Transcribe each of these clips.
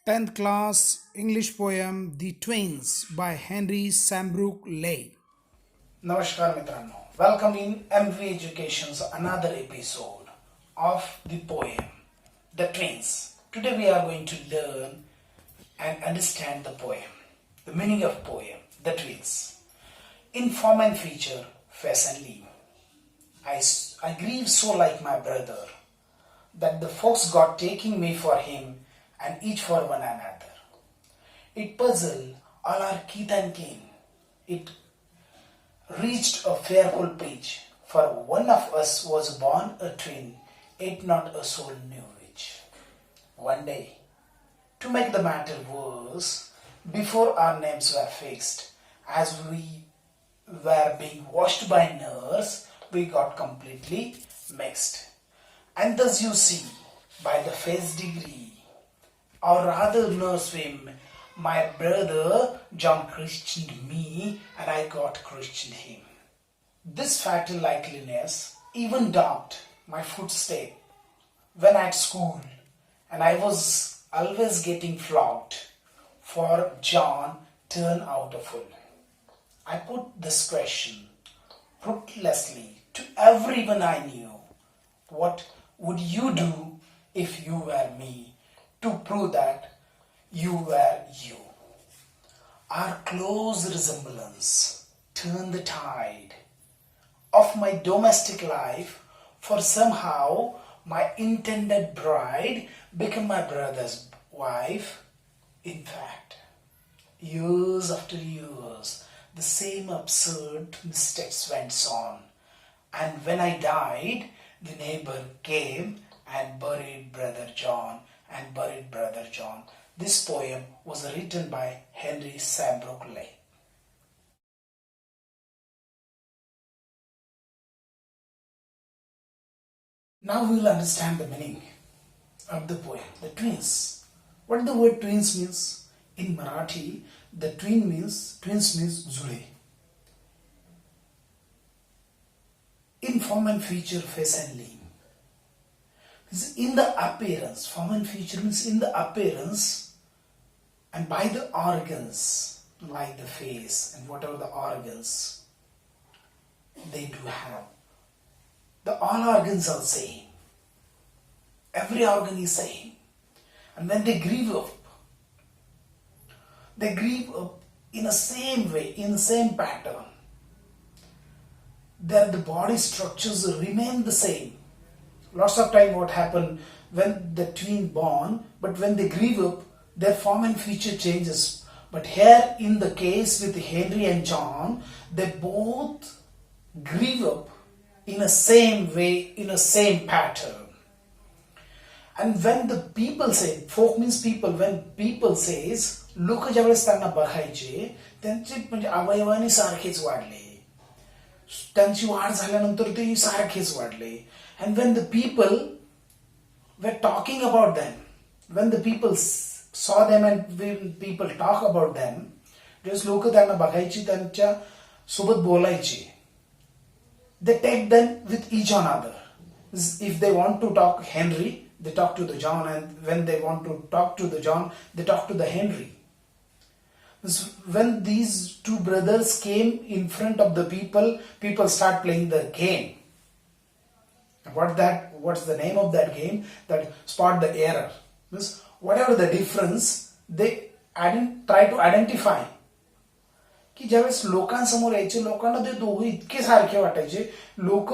10th class English poem The Twins by Henry Sambrook Leigh. Namaskar मित्रांनो, welcome in MV Education's another episode of the poem The Twins. Today we are going to learn and understand the poem, the meaning of poem The Twins. In form and feature, face and limb. I grieve so like my brother that the folks got taking me for him and each for one another. It puzzled all our kith and kin. It reached a fearful pitch, for one of us was born a twin, yet not a soul knew which. One day, to make the matter worse, before our names were fixed, as we were being washed by nurse, we got completely mixed. And thus you see, by the face degree, or rather nurse him, my brother John christened me and I got christened him. This fatal likeliness even dogged my footstep when at school, and I was always getting flogged, for John turned out a fool. I put this question ruthlessly to everyone I knew. What would you do if you were me, to prove that you were you? Our close resemblance turned the tide of my domestic life, for somehow my intended bride became my brother's wife. In fact, years after years, the same absurd mistakes went on, and when I died, the neighbor came and buried Brother John and buried Brother John. This poem was written by Henry Sambrook Leigh. Now we will understand the meaning of the poem, the twins. What the word twins means? In Marathi, the twins means Zule. In form and feature, face and limb. In the appearance, form and feature means in the appearance, and by the organs, like the face and whatever the organs they do have. All organs are same. Every organ is same. And when they grieve up in the same way, in the same pattern. The body structures remain the same. Lots of time what happen when the twin born, but when they grieve up, their form and feature changes. But here in the case with Henry and John, they both grieve up in a same way, in a same pattern. And when the people say, folk means people, when people says, लोक ज्यावेळेस त्यांना बघायचे त्यांचे म्हणजे अवयवानी सारखेच वाढले, त्यांची वाढ झाल्यानंतर ते सारखेच वाढले. And when the people were talking about them, when the people saw them and when people talk about them, just लोक त्यांना बघायची, त्यांच्या सोबत बोलायचे. They take them with each another. If they want to talk Henry, they talk to the John, and when they want to talk to the John, they talk to the Henry. When these two brothers came in front of the people start playing the game. What's the name of that game? That spot the error. Means whatever the difference, they try to identify. की ज्यावेळेस लोकांसमोर यायचे, लोकांना ते दोघे इतके सारखे वाटायचे, लोक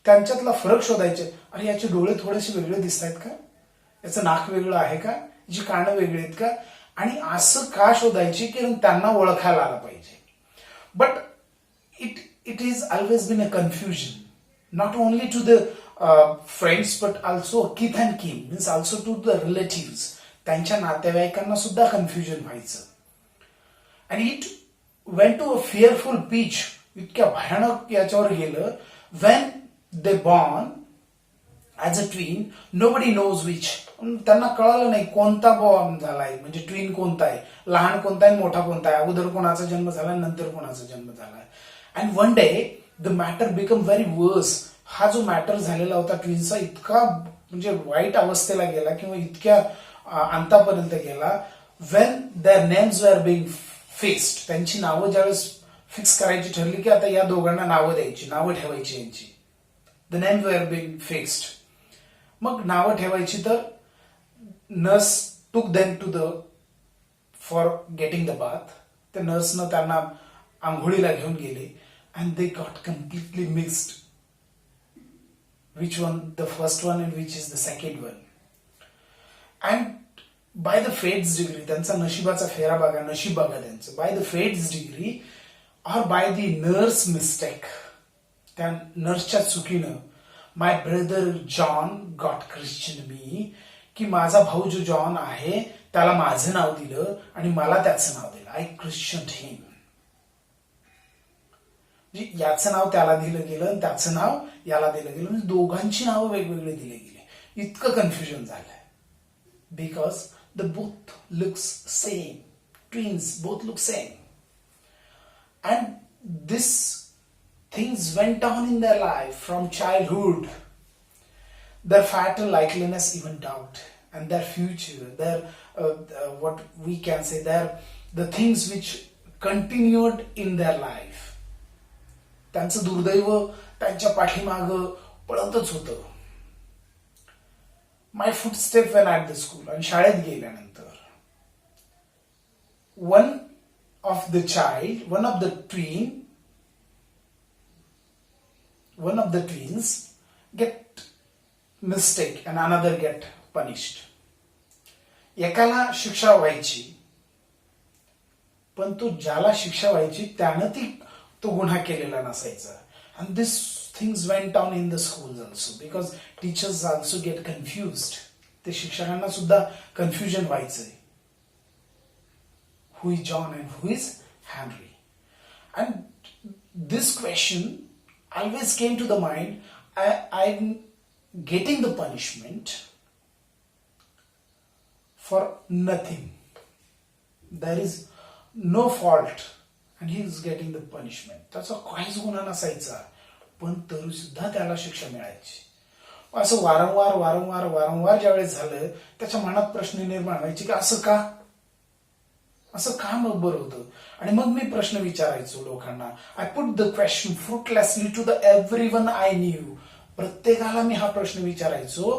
त्यांच्यातला फरक शोधायचे. अरे याचे डोळे थोडेसे वेगळे दिसत आहेत का, याचं नाक वेगळं आहे का, याची कानं वेगळी आहेत का, आणि असं का शोधायचे की त्यांना ओळखायला आलं पाहिजे. But it is always been a confusion, not only to the friends but also kith and kin, means also to the relatives. त्यांच्या नातेवाईकांना सुद्धा कन्फ्युजन व्हायचं. and it went to a fearful pitch, इतक्या भयानक याच्यावर गेलं, when they born as a twin, nobody knows which. त्यांना कळालं नाही कोणता बॉर्न झालाय, म्हणजे ट्विन कोणता आहे, लहान कोणता आहे, मोठा कोणता आहे, अगोदर कोणाचा जन्म झाला, नंतर कोणाचा जन्म झाला. And one day the matter become very वर्स. हा जो मॅटर झालेला होता ट्विन्सचा इतका म्हणजे वाईट अवस्थेला गेला, किंवा इतक्या अंतापर्यंत गेला. When their names were being fixed, त्यांची नावं ज्यावेळेस फिक्स करायची ठरली की आता या दोघांना नावं द्यायची, नावं ठेवायची यांची. The names were being fixed. मग नावं ठेवायची तर nurse took them to the for getting the bath. त्या नर्सनं त्यांना आंघोळीला घेऊन गेले. And they got completely mixed which one the first one and which is the second one. And by the fate's degree, त्यांचा नशिबाचा फेरा बघा, नशीब बघा त्यांचं. by the fate's degree or by the nurse mistake, त्या नर्सच्या चुकीनं my brother John got Christian me, की माझा भाऊ जो जॉन आहे त्याला माझं नाव दिलं आणि मला त्याचं नाव दिलं. I christened him. याचं नाव त्याला दिलं गेलं आणि त्याचं नाव याला दिलं गेलं, म्हणजे दोघांची नावं वेगवेगळे दिले गेले. इतकं कन्फ्युजन झालंय. Because the both looks same, twins both look same. And this things went on in their life from childhood. their fatal likeliness even doubt, and their future, their what we can say, the things which continued in their life. त्यांचं दुर्दैव त्यांच्या पाठीमाग पळतच होतं. My footstep when at the school, आणि शाळेत गेल्यानंतर one of the child, one of the twins get mistake and another get punished. एकाला शिक्षा व्हायची, पण तो ज्याला शिक्षा व्हायची त्यानं तो गुन्हा केलेला नसायचा. And this things went on in the school also, because teachers also get confused. ते शिक्षकांना सुद्धा कन्फ्युजन व्हायचंय. Who is John and who is Henry? And this question always came to the mind. I am getting the punishment for nothing. There is no fault and he is getting the punishment. त्याचा काहीच गुन्हा नसायचा, पण तरी सुद्धा त्याला शिक्षा मिळायची. असं वारंवार वारंवार वारंवार ज्यावेळेस झालं, त्याच्या मनात प्रश्न निर्माण व्हायचे की असं का मग बरं होतं. आणि मग मी प्रश्न विचारायचो लोकांना. I put the question fruitlessly to the everyone I knew. प्रत्येकाला मी हा प्रश्न विचारायचो,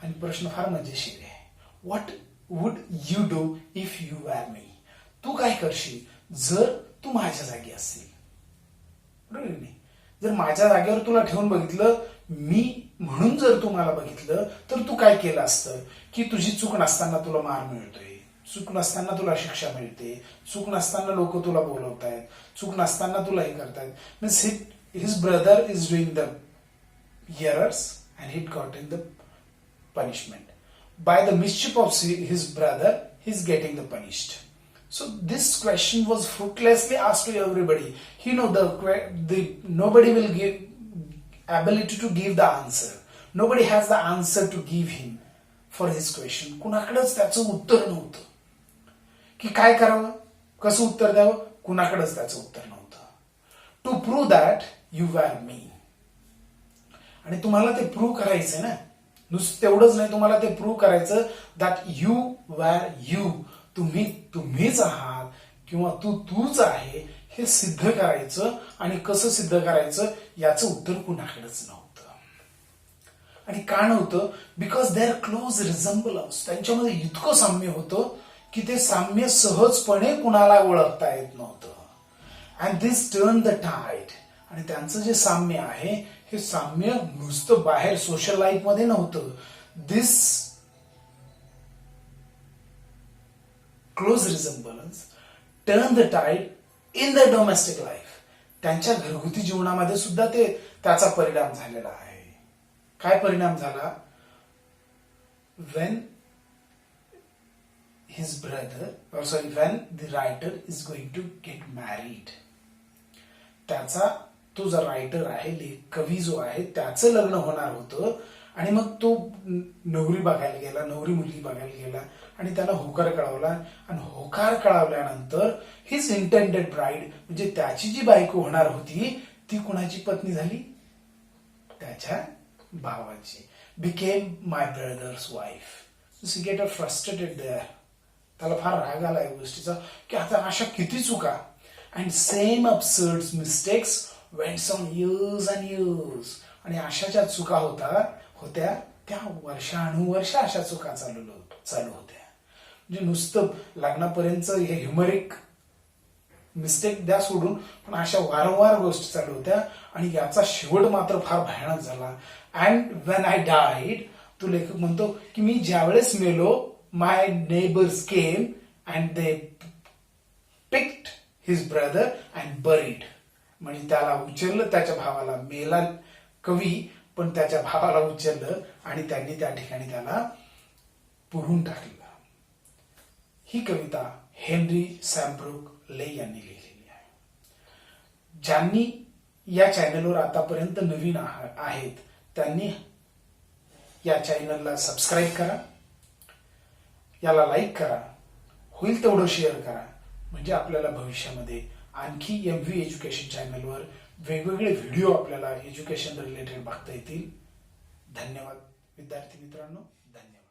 आणि प्रश्न फार मजेशीर आहे. What would you do if you were me? तू काय करशील जर तू माझ्या जागी असशील? बरोबर नाही? जर माझ्या जागेवर तुला ठेवून बघितलं मी म्हणून, जर तू मला बघितलं तर तू काय केलं असतं? की तुझी चूक नसताना तुला मार मिळतोय, चूक नसताना तुला शिक्षा मिळते, चूक नसताना लोक तुला बोलवतायत, चूक नसताना तुला हे करतायत. Means his brother is doing the errors and he got in the punishment. By the mischief of his brother, he's getting the punished. So this question was fruitlessly asked to everybody. He know nobody will give ability to give the answer. Nobody has the answer to give him for his question. कुणाकडेच त्याचं उत्तर नव्हतं की काय करावं, कसं उत्तर द्यावं. कुणाकडेच त्याचं उत्तर नव्हतं. To prove that you were मी. आणि तुम्हाला ते प्रूव्ह करायचंय ना, नुसतं तेवढंच नाही, तुम्हाला ते प्रूव्ह करायचं दॅट यू वर यू. तुम्हीच आहात किंवा तूच आहे हे सिद्ध करायचं. आणि कसं सिद्ध करायचं याचं उत्तर कुणाकडेच नव्हतं. आणि का नव्हतं? Because their close resemblance. त्यांच्यामध्ये इतकं साम्य होतं की ते साम्य सहजपणे कुणाला ओळखता येत नव्हतं. And this turn the tide. आणि त्यांचं जे साम्य आहे हे साम्य नुसतं बाहेर सोशल लाईफ मध्ये नव्हतं. This close resemblance turn the tide in the domestic life. त्यांच्या घरगुती जीवनामध्ये सुद्धा त्याचा परिणाम झालेला आहे. काय परिणाम झाला? when his brother, or sorry, when the writer is going to get married, त्याचा तो जो रायटर आहे, कवी जो आहे, त्याचं लग्न होणार होतं. आणि मग तो नवरी बघायला गेला, नवरी मुलगी बघायला गेला आणि त्याला होकार कळवला. आणि होकार कळवल्यानंतर हिज इंटेंडेड ब्राईड, म्हणजे त्याची जी बायको होणार होती ती कुणाची पत्नी झाली? त्याच्या भावाची. Became my brother's wife. So she get frustrated there. त्याला फार राग आला या गोष्टीचा की आता अशा किती चुका. And same absurd mistakes went on years and years. आणि अशा ज्या चुका होत्या त्या वर्षानुवर्ष अशा चुका चालू होत्या. म्हणजे नुसतं लग्नापर्यंत हे ह्युमरिक मिस्टेक द्या सोडून पण अशा वारंवार गोष्टी चालू होत्या. आणि याचा शेवट मात्र फार भयानक झाला. अँड वेन आय डाईड, तो लेखक म्हणतो की मी ज्यावेळेस मेलो, my neighbours came and they picked his brother and buried. म्हणजे त्याला उचललं, त्याच्या भावाला, मेला कवी पण त्याच्या भावाला उचललं आणि त्यांनी त्या ठिकाणी त्याला पुरून टाकलं. ही कविता हेनरी सॅम्ब्रुक ले यांनी लिहिलेली आहे. ज्यांनी या चॅनलवर आतापर्यंत नवीन आहेत त्यांनी या चॅनलला सबस्क्राईब करा, याला लाईक करा, होईल तेवढं शेअर करा. म्हणजे आपल्याला भविष्यामध्ये आणखी MV एज्युकेशन चॅनलवर वेगवेगळे व्हिडिओ आपल्याला एज्युकेशन रिलेटेड बघता येतील. धन्यवाद विद्यार्थी मित्रांनो, धन्यवाद.